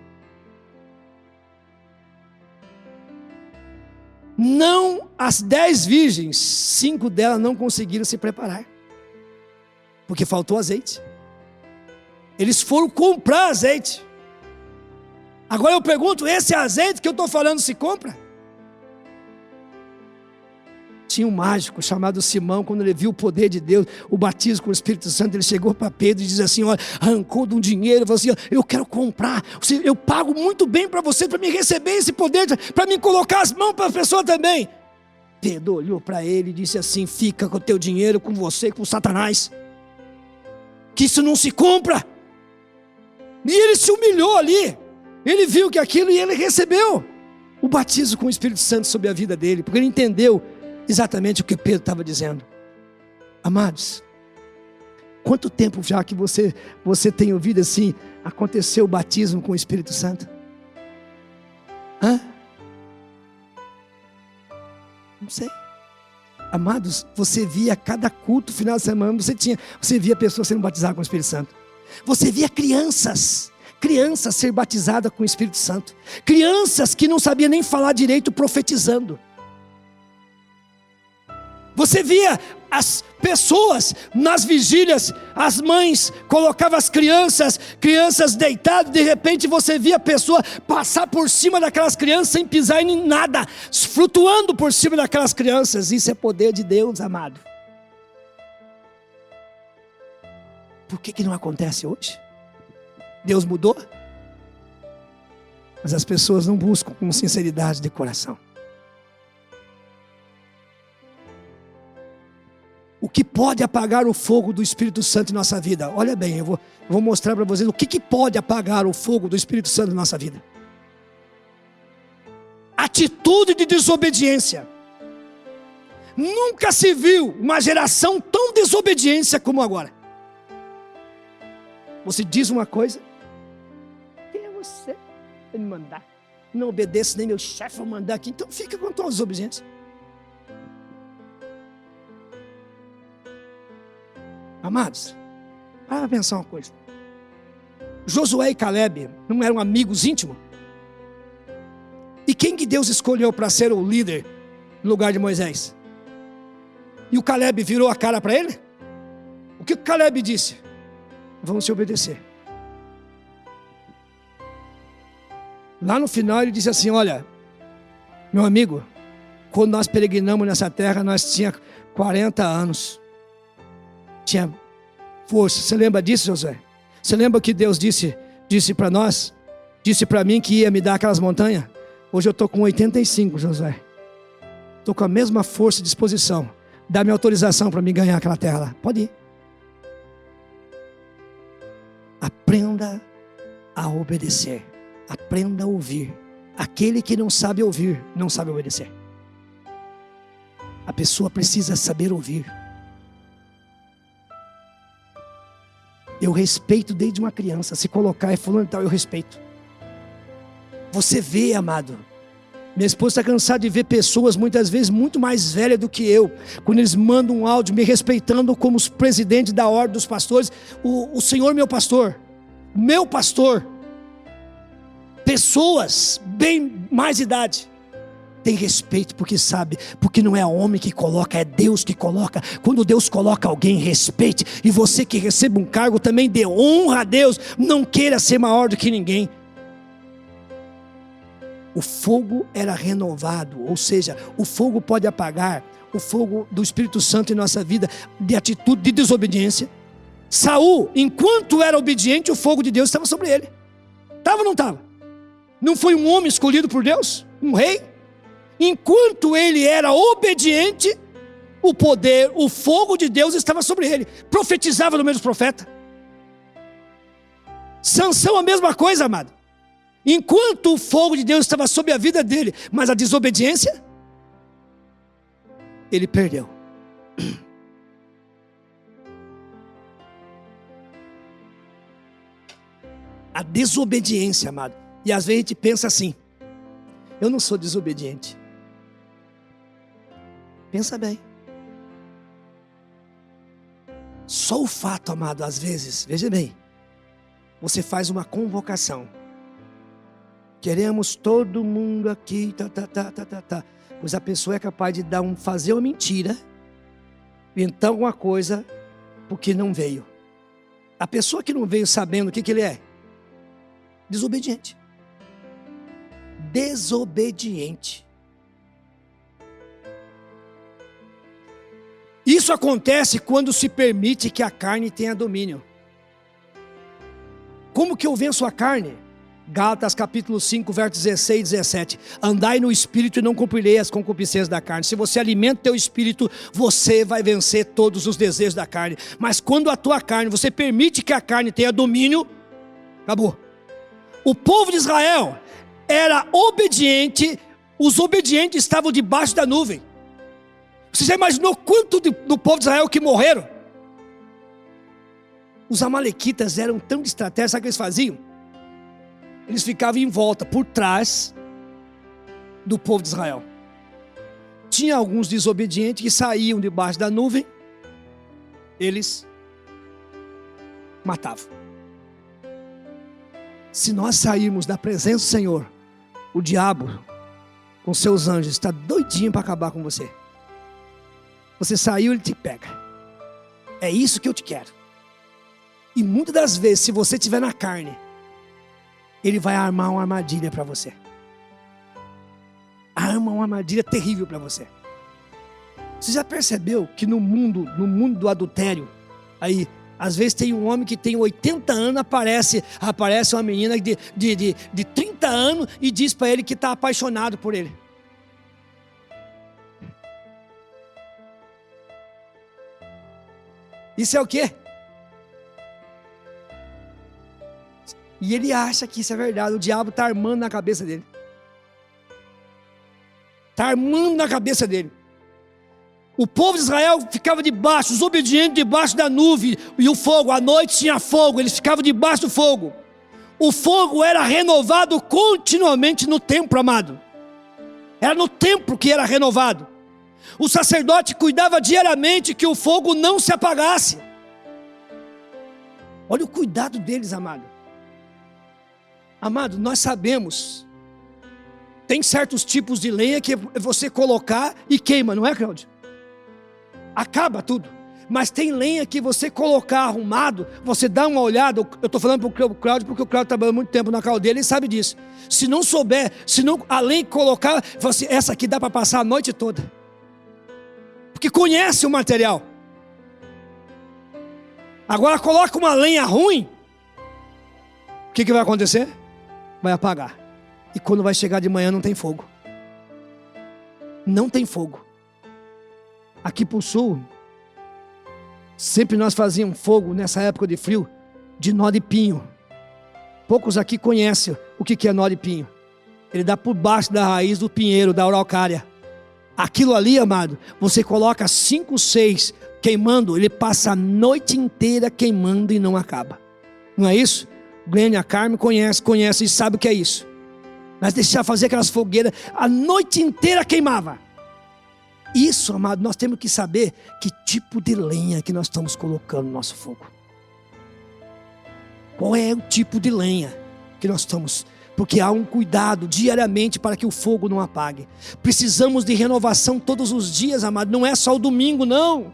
Não, as 10 virgens, 5 delas não conseguiram se preparar, porque faltou azeite. Eles foram comprar azeite. Agora eu pergunto, esse azeite que eu estou falando se compra? Tinha um mágico chamado Simão, quando ele viu o poder de Deus, o batismo com o Espírito Santo, ele chegou para Pedro e disse assim, olha, arrancou de um dinheiro, falou assim, eu quero comprar, eu pago muito bem para você, para me receber esse poder, para me colocar as mãos para a pessoa também. Pedro olhou para ele e disse assim, fica com o teu dinheiro, com você, com Satanás, que isso não se compra. E ele se humilhou ali, ele viu que aquilo, e ele recebeu o batismo com o Espírito Santo sobre a vida dele, porque ele entendeu exatamente o que Pedro estava dizendo. Amados, quanto tempo já que você tem ouvido assim, aconteceu o batismo com o Espírito Santo? Não sei. Amados, você via cada culto, final de semana, você via pessoas sendo batizadas com o Espírito Santo. Você via crianças ser batizadas com o Espírito Santo. Crianças que não sabiam nem falar direito, profetizando. Você via as pessoas nas vigílias, as mães colocavam as crianças deitadas, de repente você via a pessoa passar por cima daquelas crianças sem pisar em nada, flutuando por cima daquelas crianças. Isso é poder de Deus, amado. Por que não acontece hoje? Deus mudou? Mas as pessoas não buscam com sinceridade de coração. O que pode apagar o fogo do Espírito Santo em nossa vida? Olha bem, eu vou mostrar para vocês o que pode apagar o fogo do Espírito Santo em nossa vida. Atitude de desobediência. Nunca se viu uma geração tão desobediência como agora. Você diz uma coisa, quem é você para me mandar? Não obedeço nem meu chefe vai mandar aqui, então fica com todas as desobediências. Amados, Para pensar uma coisa. Josué e Caleb não eram amigos íntimos? E quem que Deus escolheu para ser o líder no lugar de Moisés? E o Caleb virou a cara para ele? O que o Caleb disse? Vamos se obedecer. Lá no final ele disse assim: olha, meu amigo, quando nós peregrinamos nessa terra, nós tínhamos 40 anos. Tinha força. Você lembra disso, Josué? Você lembra que Deus disse para nós? Disse para mim que ia me dar aquelas montanhas? Hoje eu estou com 85, Josué. Estou com a mesma força e disposição. Dá-me autorização para me ganhar aquela terra lá. Pode ir. Aprenda a obedecer. Aprenda a ouvir. Aquele que não sabe ouvir, não sabe obedecer. A pessoa precisa saber ouvir. Eu respeito desde uma criança. Se colocar é fundamental, eu respeito. Você vê, amado. Minha esposa está cansada de ver pessoas muitas vezes muito mais velhas do que eu. Quando eles mandam um áudio me respeitando como os presidentes da ordem dos pastores. O Senhor meu pastor. Meu pastor. Pessoas bem mais idade. Tem respeito porque sabe, porque não é homem que coloca, é Deus que coloca. Quando Deus coloca alguém, respeite. E você que recebe um cargo também dê honra a Deus. Não queira ser maior do que ninguém. O fogo era renovado, ou seja, o fogo pode apagar, o fogo do Espírito Santo em nossa vida, de atitude de desobediência. Saul, enquanto era obediente, o fogo de Deus estava sobre ele. Estava ou não estava? Não foi um homem escolhido por Deus? Um rei? Enquanto ele era obediente, o poder, o fogo de Deus estava sobre ele. Profetizava no meio dos profetas. Sansão a mesma coisa, amado. Enquanto o fogo de Deus estava sobre a vida dele, mas a desobediência, ele perdeu. A desobediência, amado. E às vezes a gente pensa assim: eu não sou desobediente. Pensa bem. Só o fato, amado, às vezes, veja bem, você faz uma convocação. Queremos todo mundo aqui, pois a pessoa é capaz de fazer uma mentira, inventar alguma coisa, porque não veio. A pessoa que não veio sabendo o que ele é? Desobediente. Desobediente. Isso acontece quando se permite que a carne tenha domínio. Como que eu venço a carne? Gálatas capítulo 5, versos 16 e 17. Andai no espírito e não cumprirei as concupiscências da carne. Se você alimenta o teu espírito, você vai vencer todos os desejos da carne. Mas quando a tua carne, você permite que a carne tenha domínio, acabou. O povo de Israel era obediente, os obedientes estavam debaixo da nuvem. Você já imaginou quanto do povo de Israel que morreram? Os amalequitas eram tão de estratégia, sabe o que eles faziam? Eles ficavam em volta, por trás do povo de Israel. Tinha alguns desobedientes que saíam debaixo da nuvem, eles matavam. Se nós sairmos da presença do Senhor, o diabo, com seus anjos, está doidinho para acabar com você. Você saiu, ele te pega. É isso que eu te quero. E muitas das vezes, se você estiver na carne, ele vai armar uma armadilha para você. Arma uma armadilha terrível para você. Você já percebeu que no mundo do adultério, aí, às vezes tem um homem que tem 80 anos, aparece uma menina de 30 anos e diz para ele que está apaixonado por ele. Isso é o quê? E ele acha que isso é verdade. O diabo está armando na cabeça dele. Está armando na cabeça dele. O povo de Israel ficava debaixo, os obedientes debaixo da nuvem e o fogo. À noite tinha fogo, eles ficavam debaixo do fogo. O fogo era renovado continuamente no templo, amado. Era no templo que era renovado. O sacerdote cuidava diariamente que o fogo não se apagasse. Olha o cuidado deles, amado. Amado, nós sabemos, tem certos tipos de lenha que você colocar e queima, não é, Cláudio? Acaba tudo. Mas tem lenha que você colocar arrumado, você dá uma olhada. Eu estou falando para o Cláudio, porque o Cláudio trabalhou muito tempo na caldeira, ele sabe disso. Se não souber, se não, além de colocar, você, essa aqui dá para passar a noite toda. Porque conhece o material. Agora coloca uma lenha ruim, o que vai acontecer? Vai apagar. E quando vai chegar de manhã não tem fogo. Não tem fogo. Aqui para o sul, sempre nós fazíamos fogo nessa época de frio, de nó de pinho. Poucos aqui conhecem o que é nó de pinho. Ele dá por baixo da raiz do pinheiro, da araucária. Aquilo ali, amado, você coloca 5, 6 queimando, ele passa a noite inteira queimando e não acaba. Não é isso? Glenn, a Carmen conhece e sabe o que é isso. Nós deixávamos fazer aquelas fogueiras, a noite inteira queimava. Isso, amado, nós temos que saber que tipo de lenha que nós estamos colocando no nosso fogo. Qual é o tipo de lenha que nós estamos? Porque há um cuidado diariamente para que o fogo não apague. Precisamos de renovação todos os dias, amado. Não é só o domingo, não.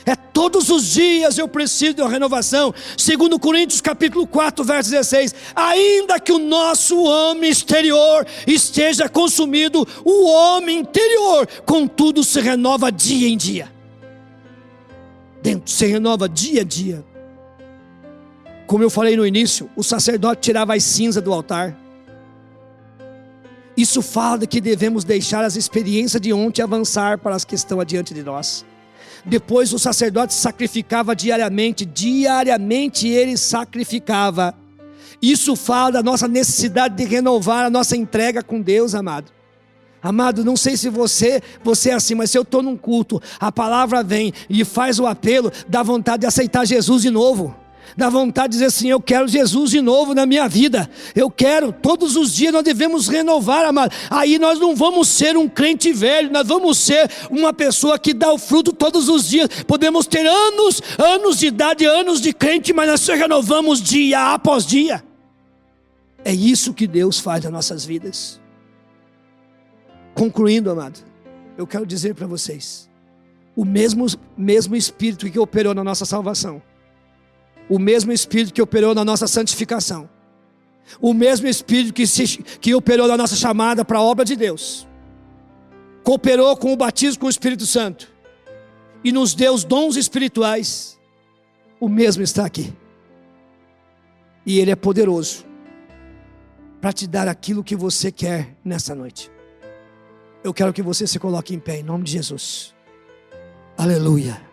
É todos os dias eu preciso de uma renovação. 2 Coríntios capítulo 4, verso 16. Ainda que o nosso homem exterior esteja consumido, o homem interior, contudo, se renova dia em dia. Dentro se renova dia a dia. Como eu falei no início, o sacerdote tirava as cinzas do altar. Isso fala de que devemos deixar as experiências de ontem avançar para as que estão adiante de nós. Depois o sacerdote sacrificava diariamente ele sacrificava. Isso fala da nossa necessidade de renovar a nossa entrega com Deus, amado. Amado, não sei se você é assim, mas se eu estou num culto, a palavra vem e faz o apelo, dá vontade de aceitar Jesus de novo. Dá vontade de dizer assim, eu quero Jesus de novo na minha vida. Eu quero, todos os dias nós devemos renovar, amado. Aí nós não vamos ser um crente velho, nós vamos ser uma pessoa que dá o fruto todos os dias. Podemos ter anos de idade, anos de crente, mas nós renovamos dia após dia. É isso que Deus faz nas nossas vidas. Concluindo, amado, eu quero dizer para vocês, o mesmo Espírito que operou na nossa salvação, o mesmo Espírito que operou na nossa santificação, o mesmo Espírito que operou na nossa chamada para a obra de Deus, cooperou com o batismo com o Espírito Santo e nos deu os dons espirituais, o mesmo está aqui. E Ele é poderoso para te dar aquilo que você quer nessa noite. Eu quero que você se coloque em pé em nome de Jesus. Aleluia.